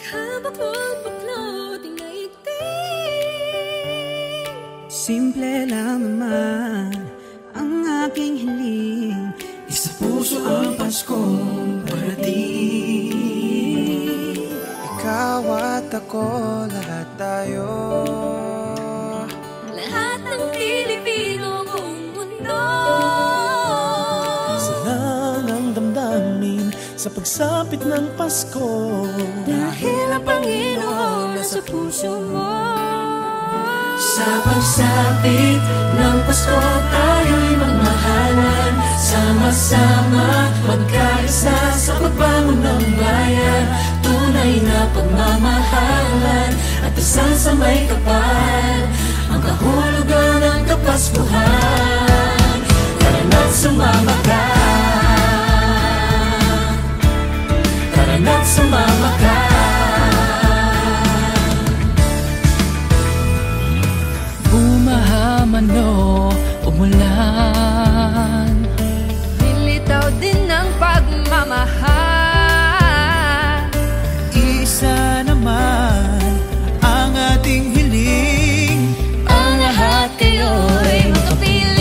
Habak mong pagloting na iting. Simple lang naman ang aking hiling, isa puso ang Paskong parating. Ikaw at ako, lahat tayo, lahat ng Pilipino buong mundo. Isa lang ang damdamin sa pagsapit ng Pasko, Dahil ang Panginoon nasa puso mo. Sa pagsapit ng Pasko, tayo'y magmahalan, sama-sama magkaisa sa pagbangon ng bayan. Tunay na pagmamahalan at dasal sa may kapal, ang kahulugan ng Kapaskuhan. Tara na't sumama ka, tara na't sumama ka. Bumahaman o umulan, Lilitaw din ng pagmamahal. isa naman ang ating hiling. Ang lahat kayo'y magkapiling.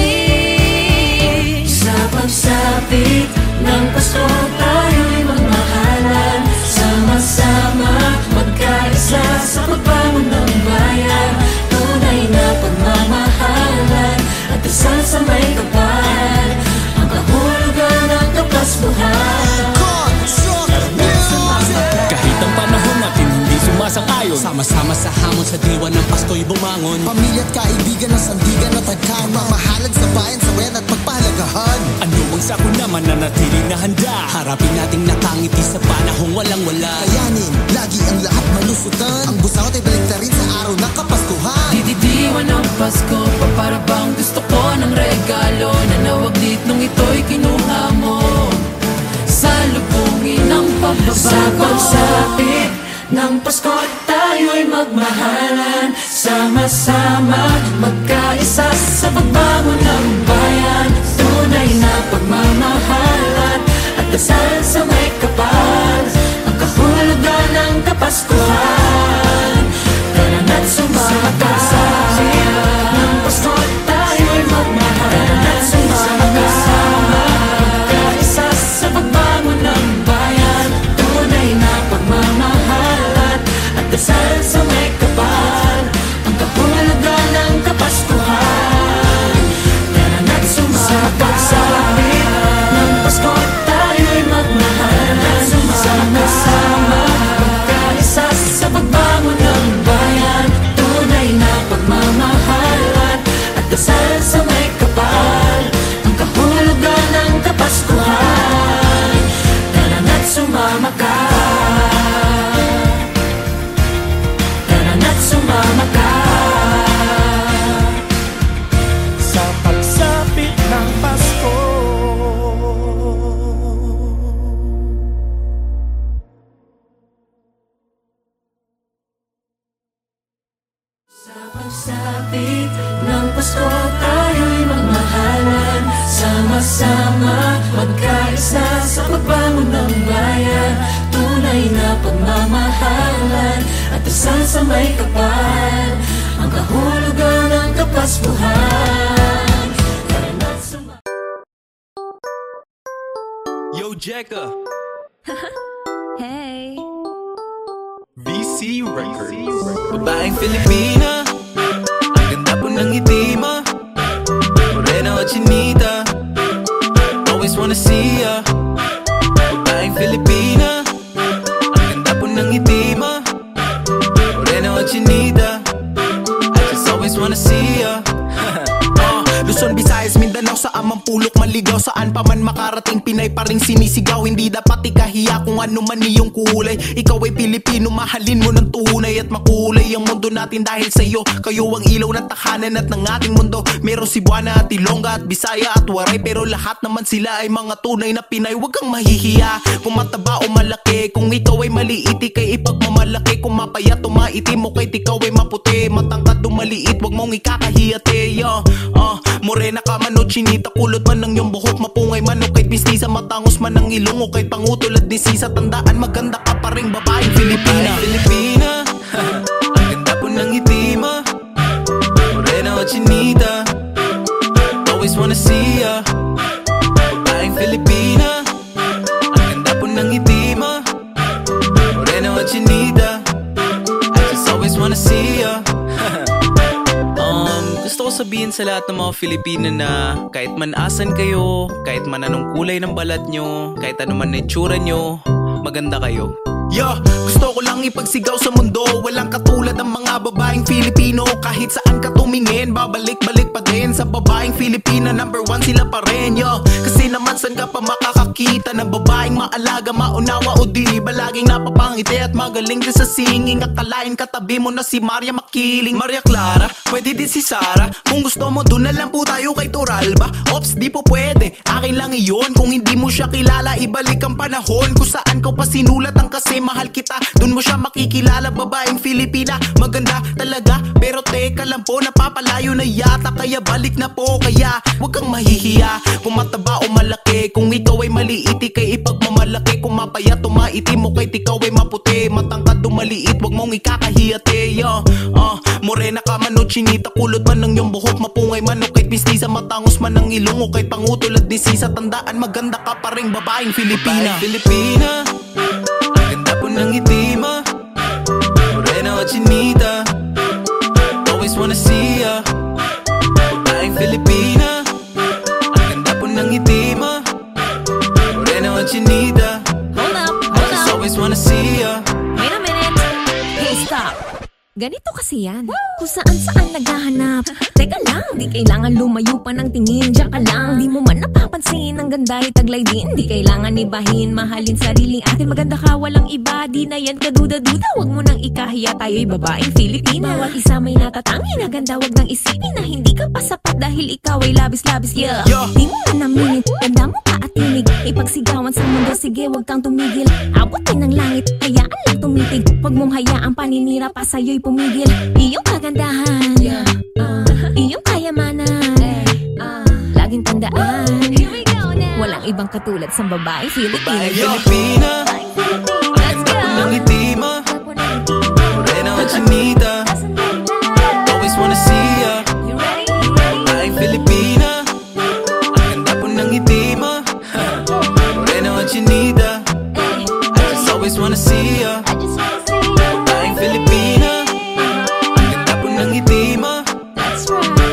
Sa pagsapit ng Pasko, tayo'y magmahalan, sama-sama magkaisa sa pagbangon ng bayan. Tunay na pagmamahalan at dasal sa may kapal, ang kahulugan ng Kapaskuhan. kahit ang panahon natin hindi sumasang-ayon, Sama-sama sa hamon sa diwa ng Pasko'y bumangon. Pamilya at kaibigan ng sandigan at tagkan, mamahalan sa bayan, sawayan at pagpahalagahan. ano bang sako naman na natiling na handa? Harapin nating nakangiti sa panahong walang-wala. Kayanin, lagi ang lahat malusutan, ang busangot ay balik na rin sa araw ng Kapaskuhan. Dididiwan ng Pasko, para bang gusto ko ng regalo na nawaglit nung ito'y kinuha mo. Salubungin ang pagbabago. Sa pagsapit ng Pasko, tayo'y magmahalan, sama-sama magkaisa sa pagbangon ng bayan. Tunay na pagmamahalan at dasal sa may kapal, ang kahulugan ng Kapaskuhan. Tara na't sumama ka, ng Pasko tayo'y magmahalan, tara na't sumama ka, magkaisa sa pagbangon ng bayan. Tunay na pagmamahalan at dasal sa may kapal, ang kahulugan ng Kapaskuhan. Tara na't sumama ka, ng Pasko tayo'y magmahalan, sama-sama magkaisa sa pagbangon ng bayan. Tunay na pagmamahalan at dasal sa may kapal, ang kahulugan ng Kapaskuhan. Tara na't sumama ka, tara na't sumama ka. Sa pagsapit ng Pasko, Sa pagsapit ng Pasko, tayo'y magmahalan, sama-sama magkaisa sa pagbangon ng bayan. Tunay na pagmamahalan at dasal sa may kapal, ang kahulugan ng Kapaskuhan. Tara na't sumama. Yo, Jekka, Hey, VC Records. Babaeng Filipina, ang ganda po ng ngiti mo, morena o chinita, always wanna see ya. Babaeng Filipina, ang ganda po ng ngiti mo, morena o chinita, I just always wanna see ya. Luzon, Visayas, Mindanao, sa amang pulok maligaw, saan pa man makarating Pinay pa rin sinisigaw. Hindi dapat ikahiya kung ano man iyong kulay. Ikaw ay Pilipino, mahalin mo ng tunay at makulay ang mundo natin dahil sa iyo. Kayo ang ilaw ng takanan at ng ating mundo. Meron Cebuana at Ilongga at Bisaya at Waray, pero lahat naman sila ay mga tunay na Pinay. Huwag kang mahihiya kung mataba o malaki, kung ikaw ay maliit ikay ipagmamalaki, kung mapayat o maitim o kahit ikaw ay maputi, matangkad o maliit, huwag mong ikakahiyate. Morena ka man o chinita, kulot man ng iyong buhok, mapungay man o kahit mistisa, matangos man ng ilong o kahit pangutol at nisisa. Tandaan maganda ka pa pa ring babaeng Filipina. Filipina, ang ganda po ng ngiti mo, morena o chinita, always wanna see ya. Babaeng Filipina, ang ganda po ng ngiti mo, morena o chinita, I just always wanna see ya. Gusto ko sabihin sa lahat ng mga Filipino na kahit man asan kayo, kahit man anong kulay ng balat nyo, kahit ano man na itsura nyo, maganda kayo. Yeah, gusto ko lang ipagsigaw sa mundo, walang katulad ng mga babaeng Filipino. Kahit saan ka tumingin, babalik-balik pa din sa babaeng Filipina. Number 1 sila pa rin, yo. Kasi naman saan ka pa makakakita ng babaeng maalaga, maunawa o di ba laging napapangiti at magaling din sa singing. Akalain katabi mo na si Maria Makiling, Maria Clara, pwede din si Sara. Kung gusto mo dun na lang po tayo kay Turalba. Ops, di po pwede, akin lang iyon. Kung hindi mo siya kilala, ibalik ang panahon kung saan ko pa sinulat ang kasi mahal kita, dun mo siya makikilala. Babaeng Filipina, maganda talaga, pero teka lang po, napapalayo na yata. Kaya balik na po, kaya wag kang mahihiya. Kung mataba o malaki, kung ikaw ay maliit, ikay ipagmamalaki. Kung mapayat o maitim mo, kahit ikaw ay maputi, matangkad o maliit, wag mong ikakahiyate. Morena ka man o chinita, kulot man ng iyong buhok, mapungay man o kahit mistisa, matangos man ng ilong o kahit pangutol at disisa, tandaan maganda ka pa ring babaeng Filipina. Babaeng Filipina, ganda po ng ngiti mo, morena o chinita, always wanna see ya. Babaeng Filipina, ang ganda po ng ngiti mo, morena o chinita, I just always wanna see ya. Wait a minute. Hey, stop. Ganito kasi yan, kung saan naghahanap. Teka lang, di kailangan lumayo pa ng tingin. Diyan ka lang, di mo man napapansin. Ang ganda ay taglay din, di kailangan ibahin. Mahalin sariling atin, maganda ka, walang iba. Di na yan kaduda-duda, wag mo nang ikahiya. Tayo'y babaeng Filipina, bawat isa may natatangi na ganda. Wag nang isipin na hindi ka pa sapat dahil ikaw ay labis-labis, yeah. Di mo na naminit, ganda mo pa at tinig. Ipagsigawan sa mundo, sige wag kang tumigil. Abutin ng langit, hayaan lang tumitig. Wag mong hayaan paninira pa sa'yo'y pumigil. Iyong kagandahan, iyong kayamanan, laging tandaan, walang ibang katulad sa babaeng Filipina. Babaeng Filipina, ang ganda po ng ngiti mo, morena o chinita, always wanna see ya. Babaeng Filipina, ang ganda po ng ngiti mo, morena o chinita, I just always wanna see ya. Babaeng Filipina, ang ganda po ng ngiti mo,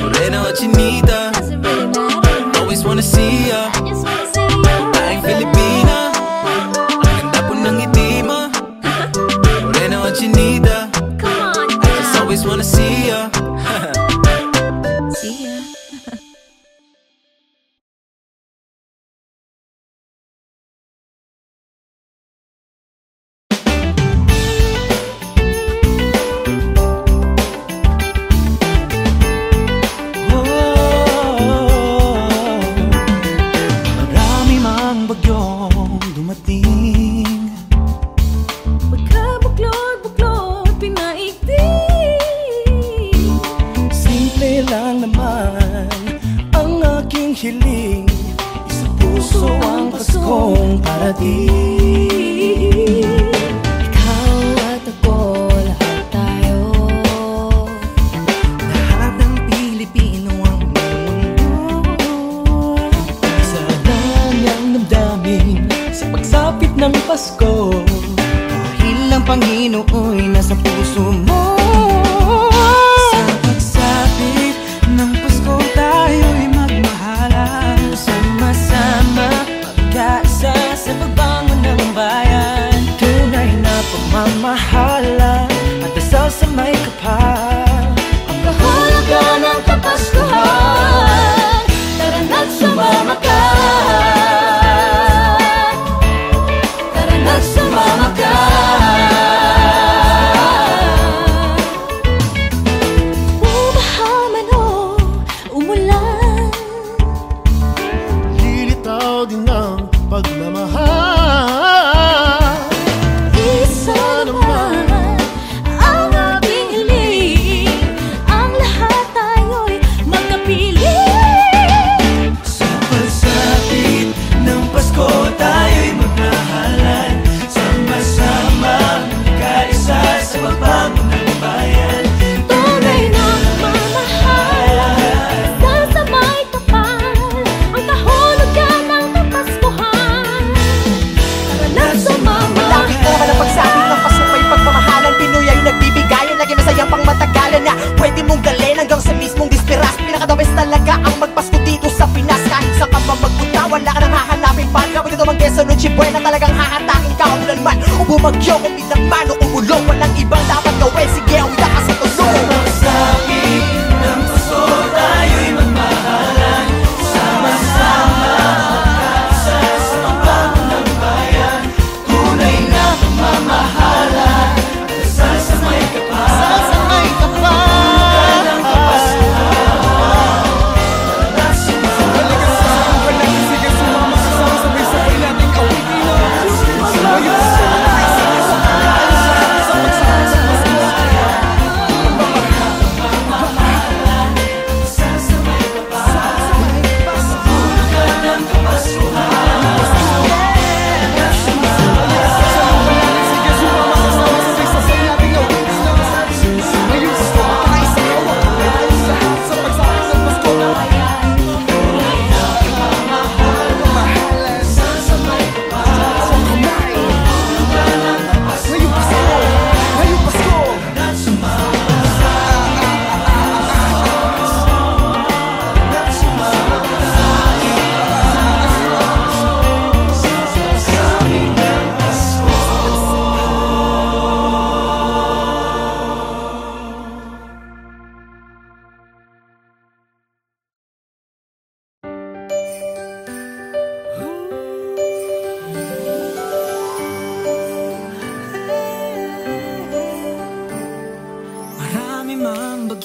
morena o chinita, always wanna see ya. Babaeng Filipina, ang ganda po ng ngiti mo, morena o chinita, I just always wanna see ya. See ya. Marami mang bagyong dumating, Pagkabuklod-buklod, pinaigting. simple lang naman ang aking hiling. Sa puso ang Paskong parating. Ikaw at ako, lahat tayo. Lahat ng Pilipino ang mundo. Isa lang ang damdamin sa pagsapit ng Pasko, dahil ang Panginoon nasa puso mo. Sa pagsapit ng Pasko tayo'y magmahalan, sama-sama magkaisa sa pagbangon ng bayan. Tunay na pagmamahalan at dasal sa may kapal. Ang kahulugan ng Kapaskuhan, tara na't sumama ka. Tara na't sumama ka. Bumaha man o umulan, Lilitaw din ang pagmamahal. isa naman ang ating hiling.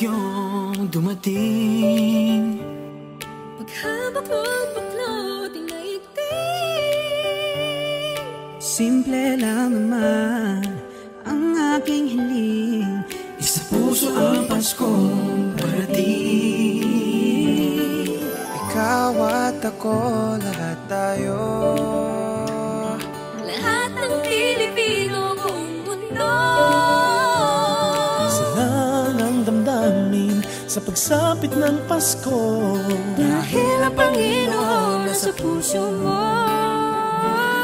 bagyong dumating. Paghabak mo'y baklot inaigting. Simple lang naman ang aking hiling. Isa puso ang Paskong parating. Ikaw at ako, lahat tayo. Lahat ng Pilipino buong mundo. Sila ang damdamin sa pagsapit ng Pasko. Dahil ang Panginoon nasa puso mo.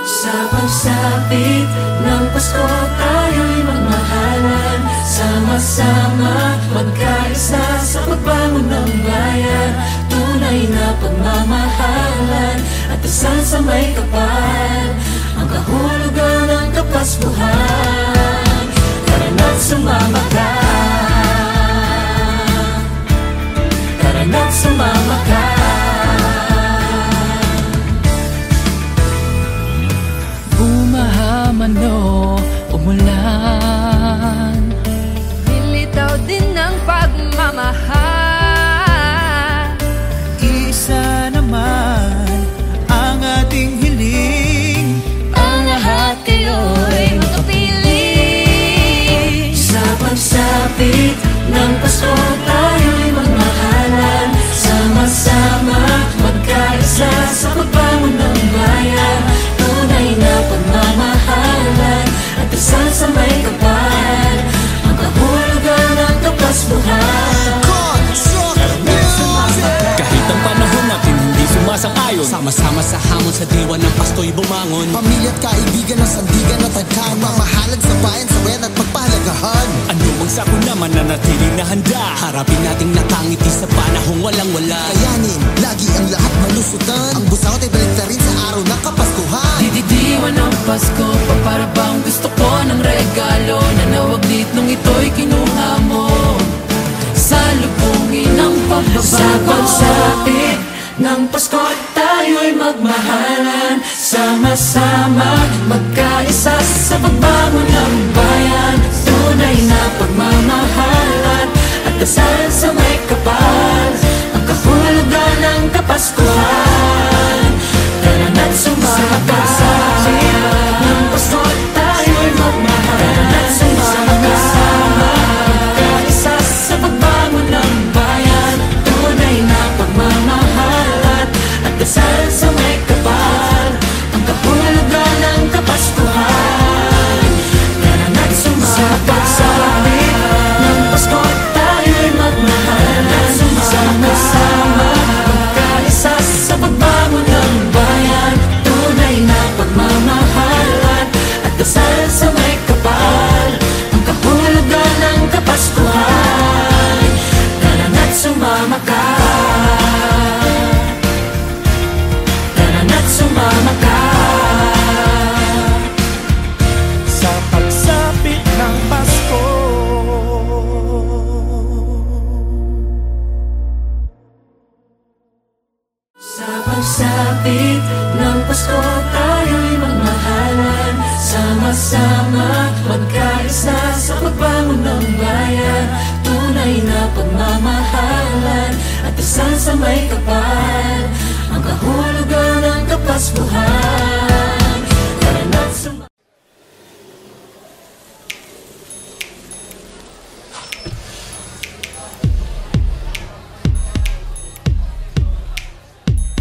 Sa pagsapit ng Pasko tayo'y magmahalan. Sama-sama magkaisa sa pagbangon ng bayan. Tunay na pagmamahalan at dasal sa may kapal. Ang kahulugan ng Kapaskuhan. Tara na't sumama ka. Tara na't sumama ka. Bumahaman o umulan, Nilitaw din ng pagmamahal. Isa naman ang ating hiling. Ang lahat kayo'y makapiling. sa pagsapit ng Pasko tayo'y magmahalan. Sama-sama magkaisa sa pagbangon ng bayan. Tunay na pagmamahalan at dasal sa may kapal. Ang kahulugan ng Kapaskuhan. Kahit ang panahon natin hindi sumasang-ayon, Sama-sama sa hamon sa diwa ng Pasko'y bumangon. Pamilya at kaibigan ng sandigan at tagkan. Mamahalan sa bayan, sabayan at pagpahalagahan. ano mang sakuna naman na natiling na handa. Harapin nating nakangiti sa panahong walang-wala. Kayanin, lagi ang lahat malusutan. Ang busangot ay balik na rin sa araw ng Kapaskuhan. Dididiwan ng Pasko, para bang gusto ko ng regalo na nawaglit nung ito'y kinuha mo. Salubungin ang pagbabago. Sa pagsapit ng Pasko tayo'y magmahalan. Sama-sama magkaisa sa pagbangon ng bayan. Tunay na pagmamahalan at dasal sa may kapal. Ang kahulugan ng Kapaskuhan. Tara na't sumama ka. Ng Pasko tayo'y magmahalan. Tara na't sumama ka. Magkaisa sa pagbangon ng bayan. Tunay na pagmamahalan at dasal sa may kapal. Ang kahulugan ng Kapaskuhan. Tara na't sumama ka. Ng Pasko tayo'y magmahalan. Sama-sama magkaisa sa pagbangon ng bayan. Tunay na pagmamahalan at dasal sa may kapal. Ang kahulugan ng Kapaskuhan. Tara na't sumama ka. Tara na't sumama ka. Sa pagsapit ng Pasko. Sa pagsapit ng Pasko tayo'y magmahalan. Sama-sama magkaisa sa pagbangon ng bayan. Tunay na pagmamahalan at dasal sa may kapal. Ang kahulugan ng Kapaskuhan. Tara na't sumama.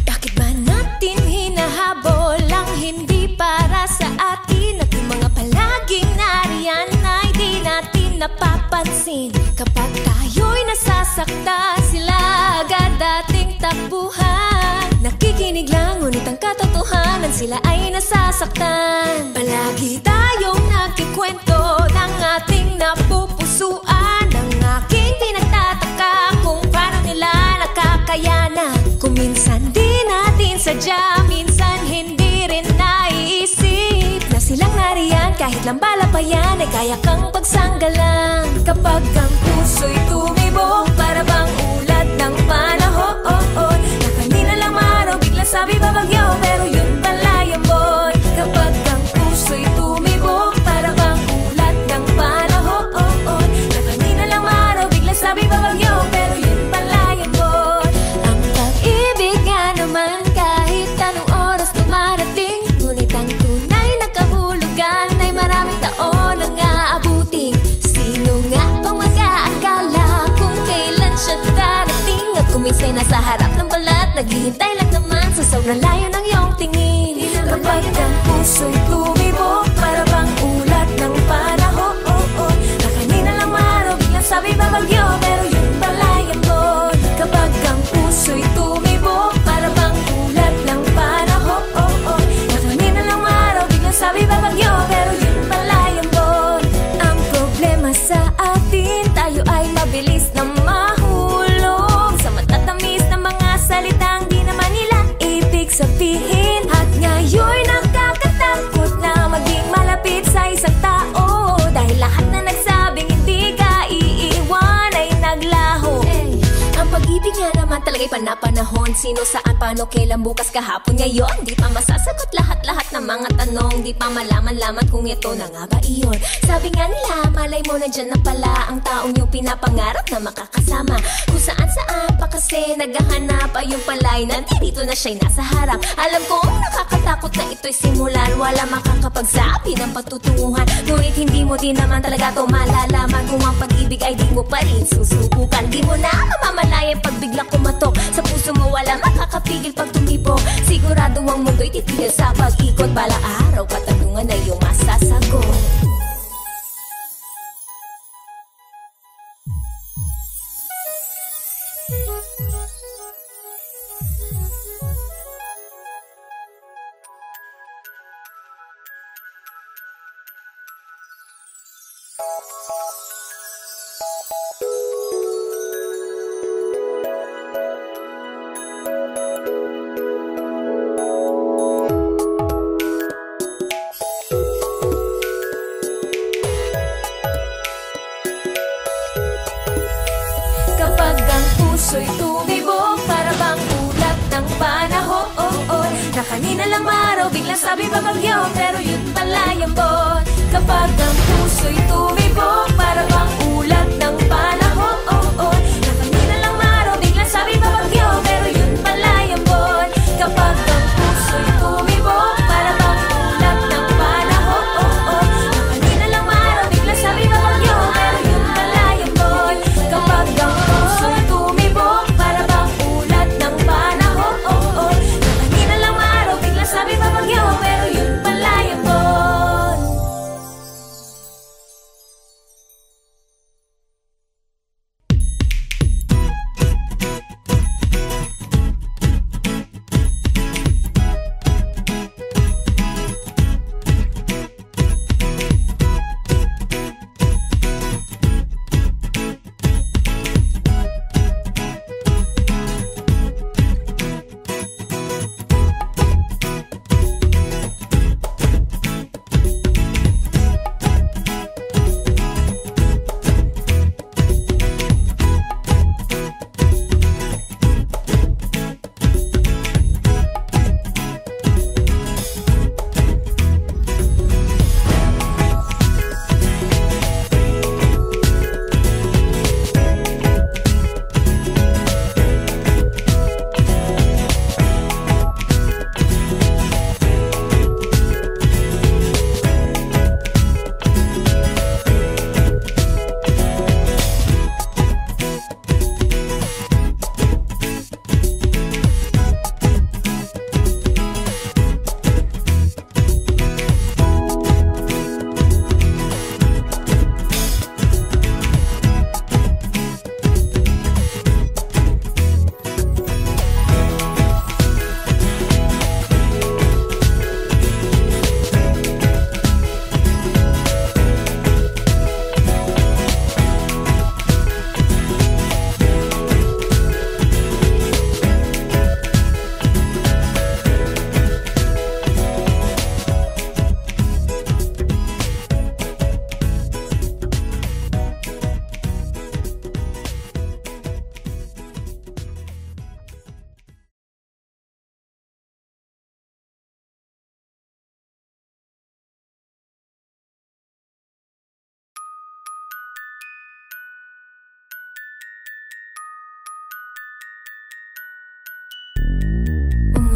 Bakit ba natin hinahabol ang hindi para sa atin? At yung mga palaging nariyan ay di natin napapansin. Kapag tayo'y nasasaktan, sila agad dating takbuhan. Nakikinig lang, ngunit ang katotohanan, sila ay nasasaktan. Palagi tayong nagkikwento ng ating napupusuan. Ang aking pinagtataka kung paano nila nakakayanan. Kung minsan di natin sadya, minsan hindi rin naiisip na silang nariyan kahit lambala pa yan ay kaya kang pagsanggalang. Kapag ang puso'y tumibok, para bang ulad ng panahon. Na kanina lang maraw, bigla sabi babagyo, pero yun pala yamon. Kapag ang puso'y tumibok, para bang ulad ng panahon. Na kanina lang maraw, bigla sabi babagyo, Kasi nasa harap ng balat, naghihintay lang naman sa sobrang layo ng iyong tingin. Kapag ang puso'y tumibok, para bang ulat ng panahon, na kanina lang maraw, biglang sabi babagyo, pero yun pala yambon. Kapag ang puso'y tumibok, para bang ulat ng panahon, na kanina lang maraw, biglang sabi babagyo, pero yun pala yambon. Ang problema sa atin, tayo ay mabilis na mahulog sa matatamis na mga salitang di naman nila ibig sabihin. At ngayon nakakatakot na maging malapit sa isang tao, dahil lahat na nagsabing hindi ka iiwan ay naglaho. Ang pag-ibig nga naman talaga'y panapanahon. Sino, saan, paano, kailan, bukas, kahapon, ngayon. Di pa masasagot lahat-lahat ng mga tanong. Di pa malaman-laman kung ito na nga ba iyon. Sabi nga nila, malay mo nandyan na pala ang taong yung pinapangarap na makakasama. Kung saan-saan pa kasi naghahanap, ay yung pala'y nandito na siya'y nasa harap. Alam kong nakakatakot na ito'y simulan, wala makakapagsabi ng patutunguhan. Ngunit hindi mo din naman talaga to malalaman kung ang pag-ibig ay di mo pa rin susubukan. Di mo na mamamalayan pag biglang kumatok sa puso mo, wala makakapigil pag tumibo. Sigurado ang mundo'y titigil sa pag-ikot. Balang araw katanungan na iyong masasagot. Kapag ang puso'y tumibok, para bang ulat ng panahon, na kanina lang maraw, biglang sabi babagyo, pero yun pala yambon. Kapag ang puso'y tumibok, para bang ulat ng panahon, na kanina lang maraw, biglang sabi babagyo, pero yun pala yambon. Kapag ang puso'y tumibok, para bang ulat ng panahon, na kanina lang maraw, biglang sabi babagyo, pero yun pala yambon. Kapag ang puso'y tumibok, para bang ulat ng panahon, na kanina lang maraw, biglang sabi babagyo, pero yun pala yambon.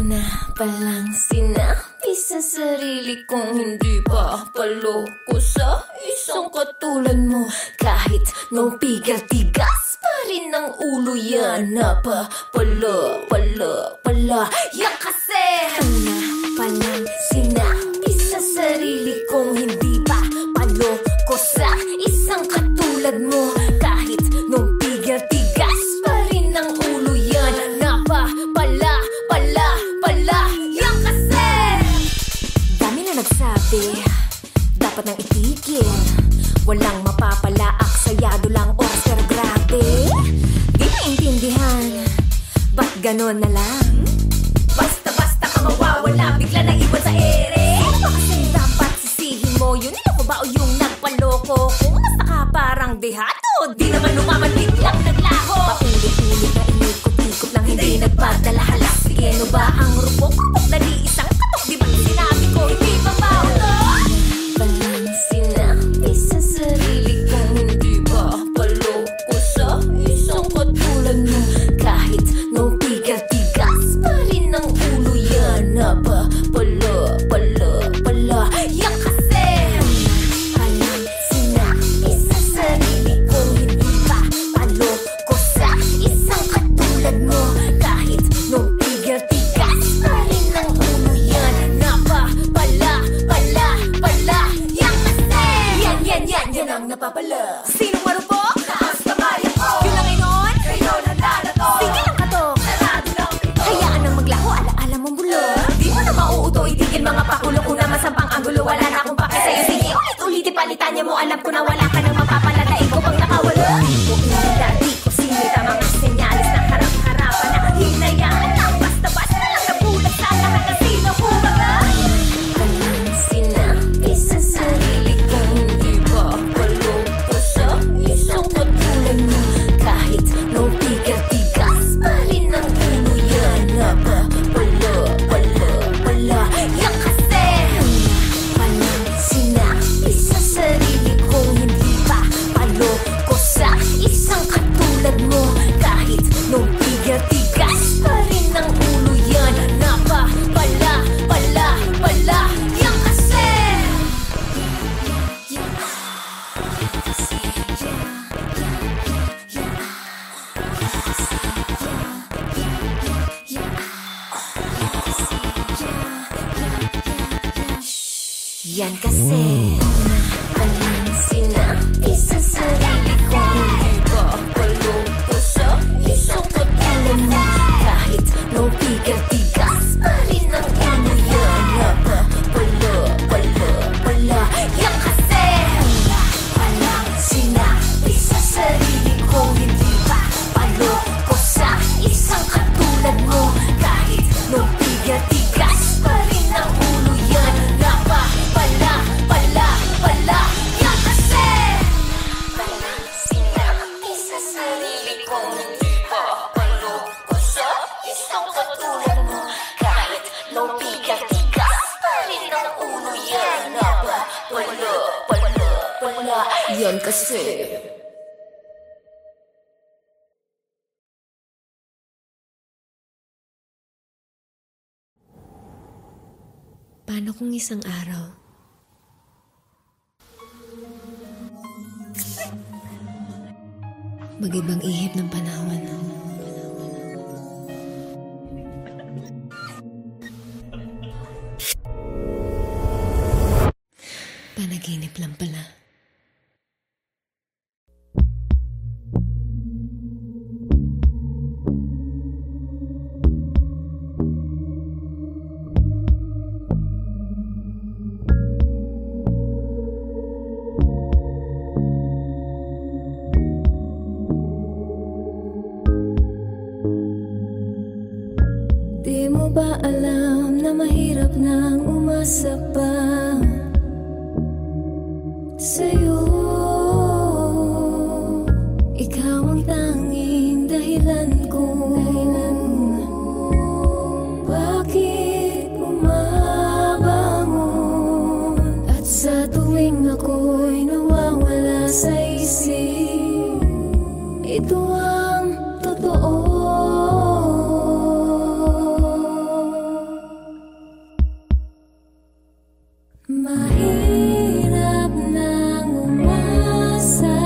Una palang sinabi sa sarili kong hindi pa paloko sa isang katulad mo. Kahit nung pigal-tigas pa rin ang ulo yan. Pala yan kasi una pa lang sinabi sa sarili kong hindi pa paloko sa isang katulad mo. Kahit nung tigas pa rin ang ulo yan. Pala yan kasi. Dami na nagsabi dapat nang itigil. Walang mapapalaak, sayado lang oras pero grabe. Di maintindihan, ba't ganon na lang? Basta ka mawawala, bigla na iwan sa ere. Ano ba kasi dapat sisihin mo? Yun ako ba o yung nagpaloko? Kung basta ka parang dehado, di naman lumaman biglang naglaho. Paulit-ulit na inikot-ikot lang hindi nagpadala halas. Sige, ano ba ang rupok? Na di isang katok, di ba sinabi ko hindi ba maulot? Walang sinabi sa sarili kong hindi ba paloko sa isang katulad mo. Kahit nung tigas pa rin ang ulo yan. Pala yan kasi. Walang sinabi sa sarili kong hindi ba paloko sa isang katulad mo. Kahit nung tigas pa rin ang ulo yan. Pala yan kasi. Yan ang napapala. Sinong marupok? Taas kamay ako. Yun lang noon? Kayo nalalato. Sige lang katok. Sarado lang ito. Hayaan nang maglaho, alaala mong bulo. Di mo na mauuto, itigil mga pakulo. Kung na masampang anggulo, wala na akong pake sa'yo. Sige, ulit palitan niya mo. Alam ko na wala ka nang mapapalata. Ikaw bang nakawala? Di ko iniladi ko sinita mga senyalis na harap-harapan na hinayaan lang. Basta-basta lang nabulat sa lahat na sino ko ba ka? Walang sinabi sa sarili kong hindi ba paloko sa isang katulad mo. Kahit nung tigas pa rin ang ulo yan. Pala yan kasi. Walang sinabi sa sarili kong hindi ba paloko sa isang katulad mo. Kahit nung tigas pa rin ang ulo yan. Pala yan kasi. Yan kasi. Walang sinabi sa sarili kong hindi ba paloko sa isang katulad mo. Kahit nung tigas pa rin ang ulo yan. Pala yan kasi. Walang sinabi sa sarili kong hindi ba paloko sa isang katulad mo. Kahit nung tigas pa rin ang ulo yan. Pala yan kasi. Walang sinabi sa sarili kong hindi ba paloko sa isang katulad mo. Kahit nung tigas pa rin ang ulo yan. Pala yan kasi. Paano kung isang araw mag-ibang ihip ng panahon? Panaginip lang pala. Di mo ba alam na mahirap nang umasa pa sa'yo? Ikaw ang tanging dahilan ko. Bakit bumabangon at sa tuwing ako'y nawawala sa isip, ito ang totoo. Mahirap nang umasa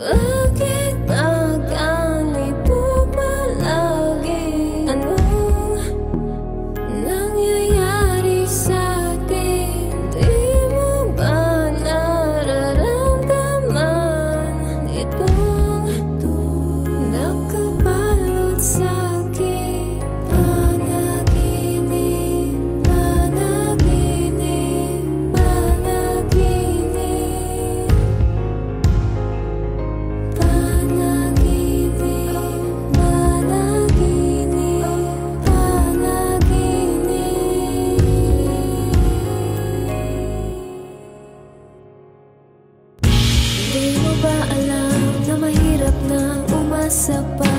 Bakit ba ganito palagi? Anong nangyayari sa'tin? Di mo ba nararamdaman itong nakabalot sa'kin? Panaginip, panaginip, panaginip. Di mo ba alam na mahirap na umasa pa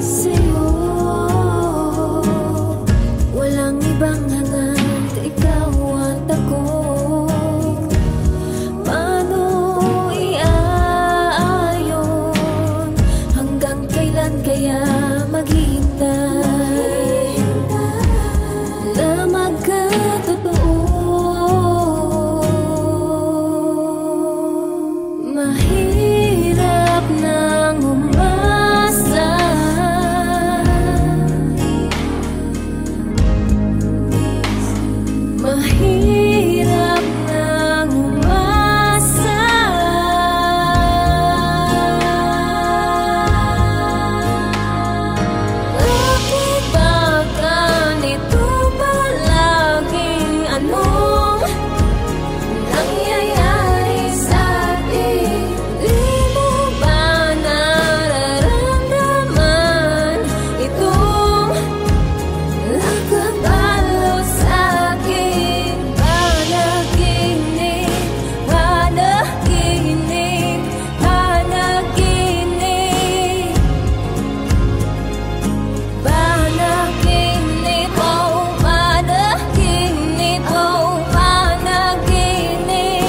sa'yo? Walang ibang hangad, ikaw at ako. Paano iaayon? Hanggang kailan kaya maghihintay na magkatotoo? Mahirap nang umasa. Mahirap nang umasa. Bakit ba ganito palagi? Anong nangyayari sa'tin? Di mo ba nararamdaman itong nakabalo sa'kin? Panaginip, panaginip, panaginip. Panaginip, oh panaginip, oh panaginip.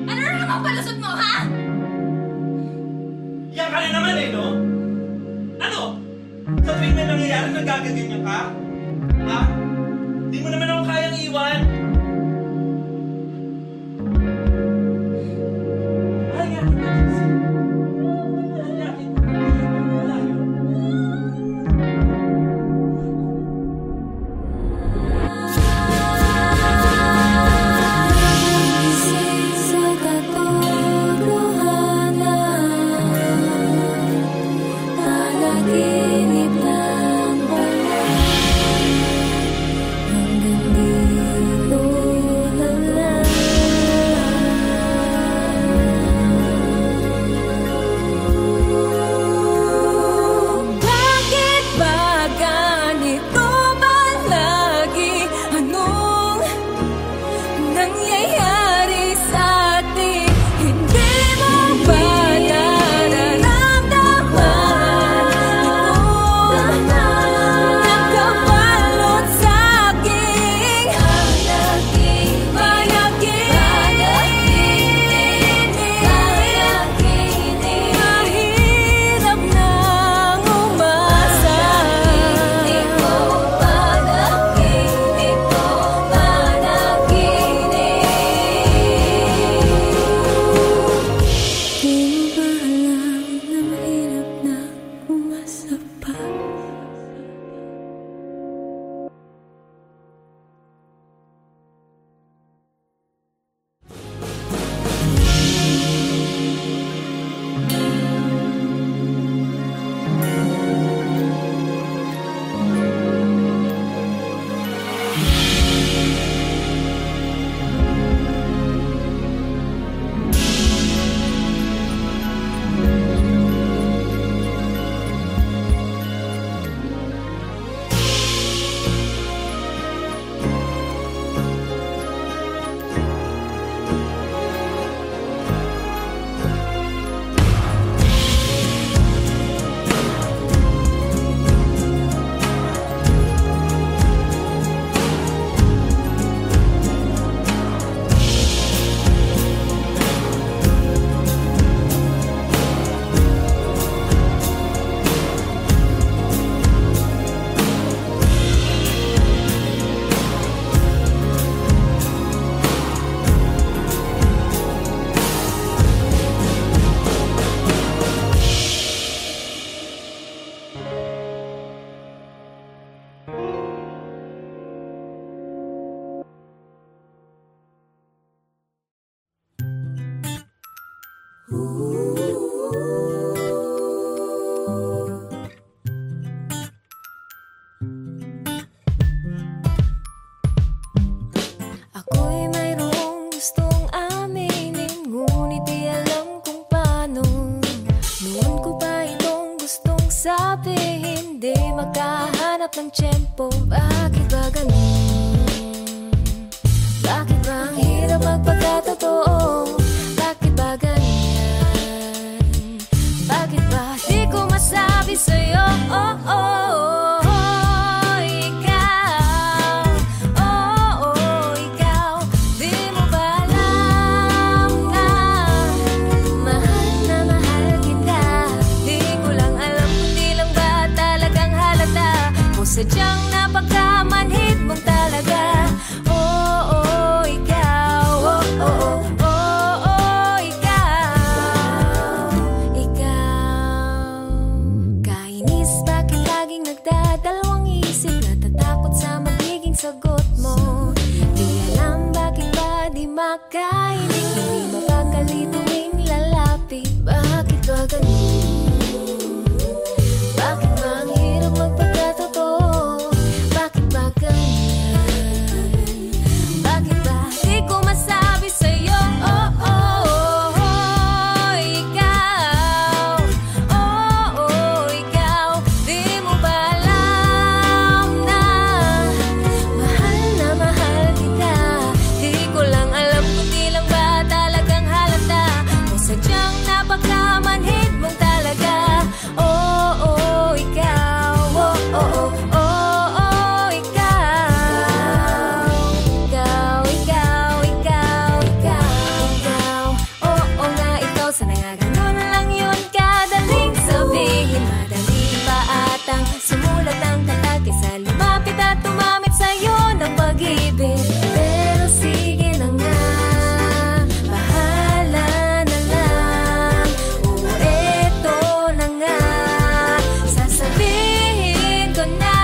Ano na naman palusot mo, ha? Yan ka rin naman eh, no? Ano? Sa tuwing may nangyayari, nagagaganyan ka? Ha? Di mo naman ako kayang iwan. Alayakin ka, Jesse. Alayakin ka. Malayo. Gising sa katotohanan, panaginip lang pala. Hanggang dito hirap ng tiyempo. Bakit ba ganun? Bakit ba ang hirap magpagkatotoo? Bakit ba ganyan? Bakit ba di ko masabi sa'yo? Oh, oh, oh. Sadyang napagkamanhid mong talaga. Oh, oh, ikaw. Oh, oh, oh, oh, ikaw. Ikaw. Kainis, bakit laging nagdadalawang isip? Natatakot sa magiging sagot mo. Di alam bakit ba di makainig? Hindi mapakali tuwing lalapit. Bakit ba ganun? Bakit ba ang hirap magpagkatotoo? Bakit ba ganyan? Bakit ba di ko masabi sa'yo? Oh, oh, oh, ikaw. Oh, oh, ikaw. Di mo ba alam na mahal kita? Di ko lang alam kung di lang ba talagang halata o sadyang napagkamanhid mong talaga. Oh, oh, ikaw. Oh, oh, oh, oh, oh, ikaw. Ikaw, ikaw, ikaw, ikaw. Oo nga, ikaw. Sana nga ganun lang yun kadaling sabihin. Madali pa atang sumulat ang kanta kaysa lumapit at tumamit sa'yo ng pag-ibig. Pero sige na nga, bahala na lang. Oo, eto na nga, sasabihin ko na.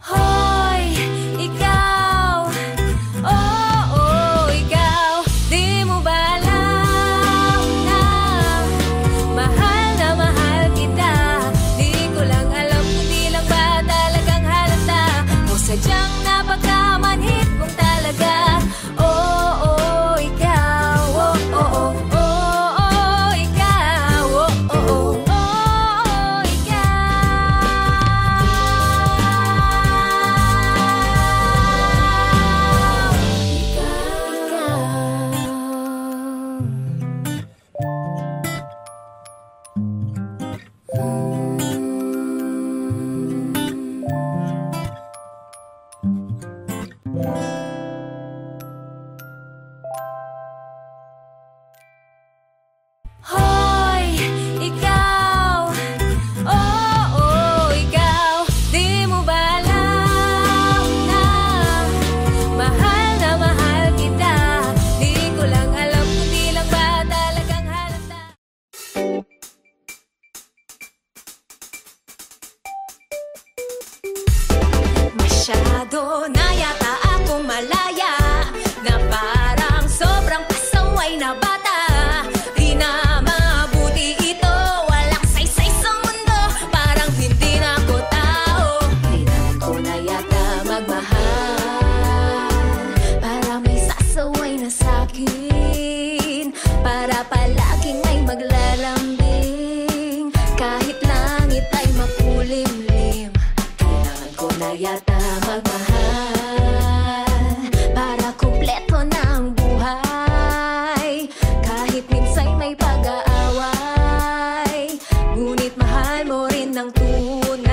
Hoy, ikaw. Oh, oh, ikaw. Di mo ba alam na mahal kita? Di ko lang alam kung di lang ba talagang halata o sadyang napagkamanhid mong talaga. Oh, oh, ikaw. Oh, oh, oh, oh, oh, ikaw. Oh, oh, oh, oh, ikaw. Hoy, ikaw. Oh, oh, ikaw. Di mo ba alam na mahal kita? Di ko lang alam kung di lang ba talagang halata. Masyado na yata akong malaya, na parang sobrang pasaway na bata. Di na mabuti ito, walang saysay sa mundo, parang hindi na ako tao. Kailangan ko na yata magmahal, para may sasaway na sa'kin, para palaging ay maglalambing, kahit langit ay makulimlim. Kailangan ko na yata magmahal, para kumpleto na ang buhay, kahit minsan may pag-aaway, ngunit mahal mo rin ng tunay.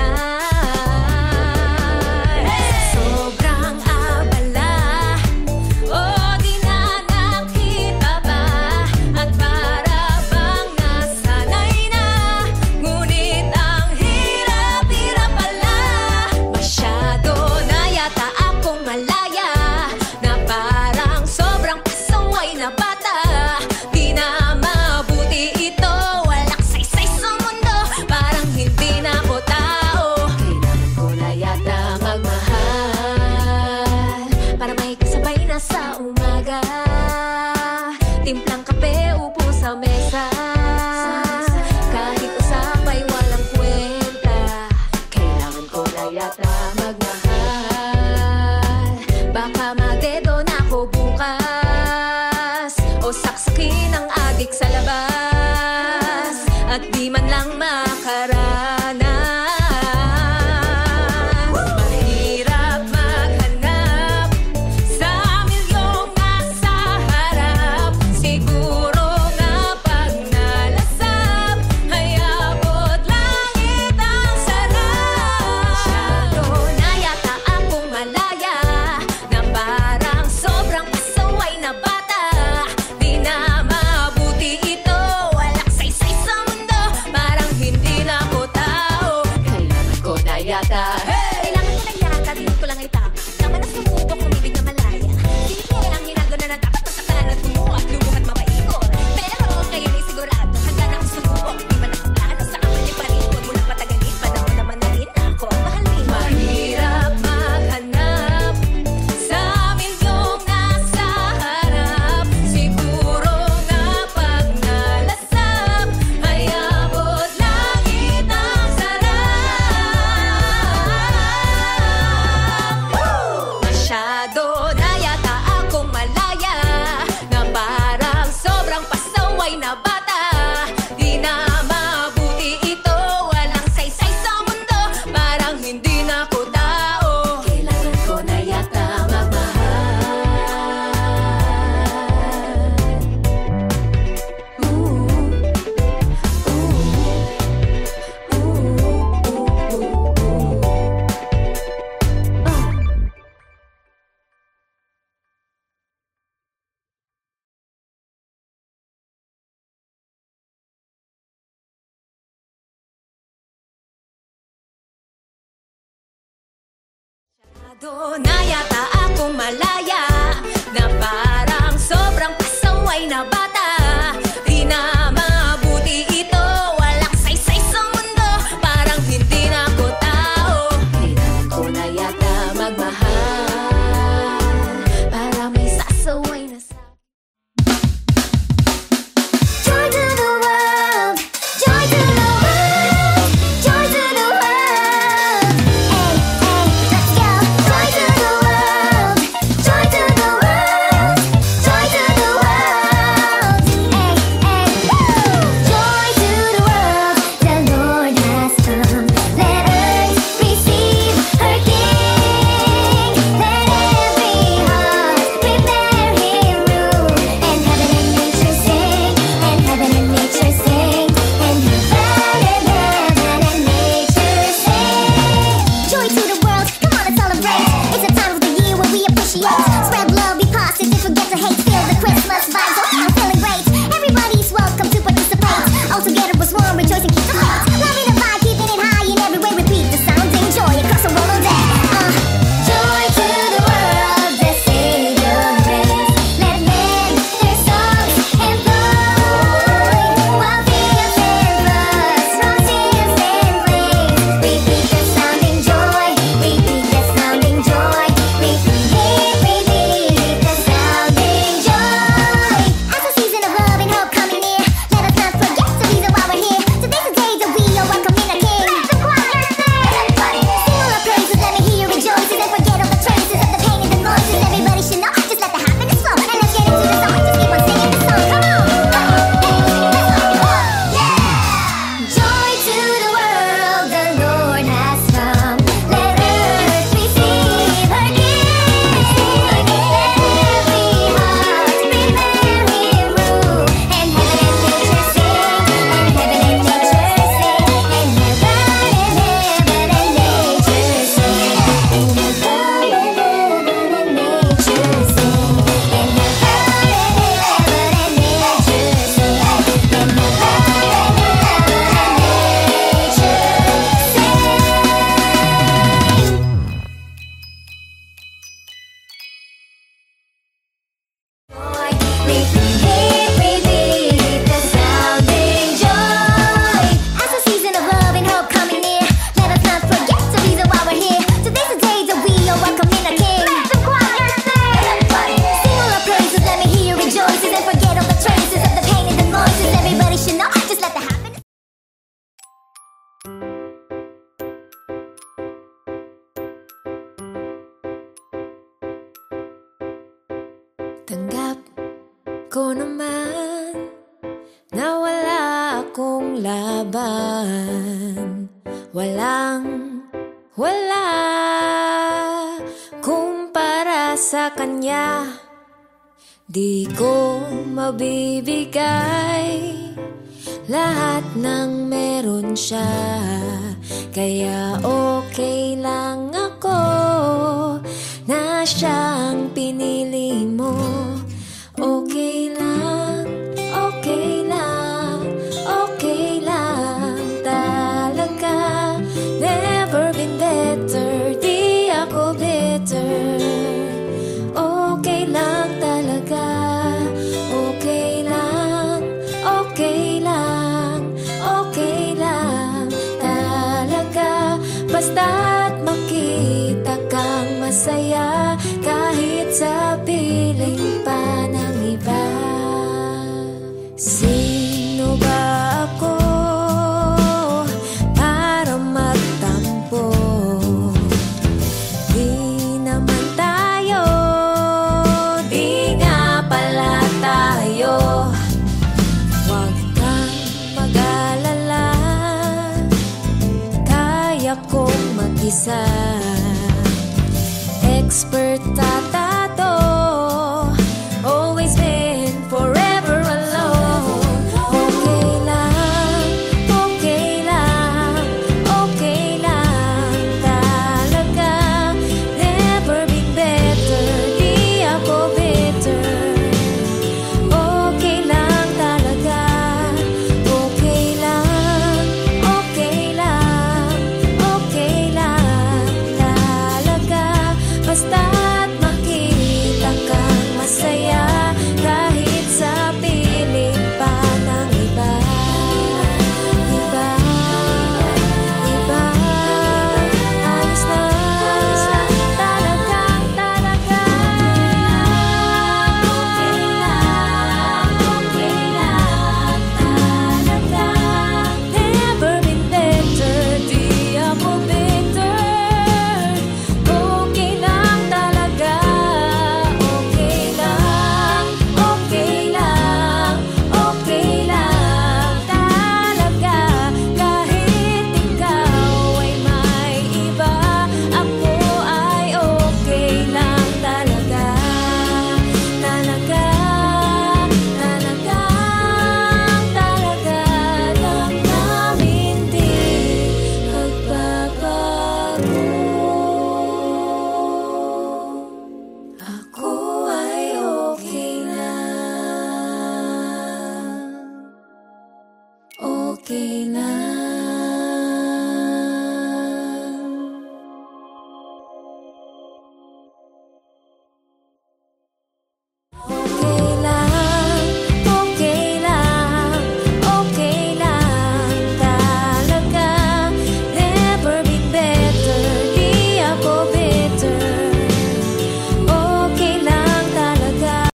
Sobrang abala, oh di na nakita ba, at para bang nasanay na, ngunit ang hirap-hirap pala. Masyado na yata akong malaya, na parang sobrang pasaway na bata. Di na mabuti ito, walang saysay sa mundo, parang hindi na ako tao. Kailangan ko na yata magmahal, para may kasabay na sa umaga, timplang kape, upo sa mesa, kahit usapay walang kwenta. Kailangan ko na yata magmahal, baka madedo na ako bukas, o saksakin Lagi ng adik sa labas at di man lang makaranas. Mahirap maghanap sa milyong nasa harap. Siguro nga pag nalasap ay abot langit ang sarap. Masyado na yata akong malaya na parang sobrang pasaway na bata. Di na mabuti ito, walang saysay sa mundo, parang hindi na ako tao. Kailangan ko na yata, kailangan ko na yata, dito ko lang ay tama. Tama na sumubok, umibig na malaya. Sige, ang ginagana na dapat masakalan at lumuhat mapaikot. Pero kayo ay sigurado, hanggang ako sumubok. Di man ako plano sa kamali pa rin. Huwag mo lang patagalin, panahon naman na rin ako. Mahalin, mahirap maghanap sa milyong nasa harap. Siguro nga pag nalasap ay abot langit ang sarap. Masyado na yata akong malaya na parang sobrang pasaway na bata. Di na mabuti ito, walang saysay sa mundo, parang hindi na ako tao. Kailangan ko na yata Masyado na yata akong malaya na parang sobrang pasaway na bata. Di na mabuti ito, walang saysay sa mundo, parang hindi na ako tao. Kailangan ko na yata magmahal para may sasaway na sa Joy to the world, joy to the world, joy to the world. Hey, hey, let's go. Joy to the world, joy to the world. walang laban, wala kumpara sa kanya. Di ko mabibigay lahat ng meron siya, kaya okay lang ako na siyang pinili mo. Okay lang, okay lang, okay lang talaga. Never been better, di ako bitter. Okay lang talaga, okay lang, okay lang, okay lang talaga. Basta't makita kang masaya kahit sa piling pa ng iba. Sino ba ako para magtampo? Di naman tayo, di nga pala tayo. Huwag kang mag-alala, kaya kong mag-isa. Expert tatato, always been forever alone. Okay lang, okay lang, okay lang talaga. Never been better, di ako bitter. Okay lang talaga, okay lang, okay lang, okay lang talaga. Basta't makita kang masaya kahit sa piling pa ng iba. Iba, iba, ayos lang talagang talaga. Okay lang, okay lang talaga. Never been better, di ako bitter. Okay lang talaga, okay lang, okay lang, okay lang talaga. Kahit ikaw ay may iba, ako ay okay lang talaga. Talaga, talaga lang namin di magbabago. Ako ay okay lang, okay lang.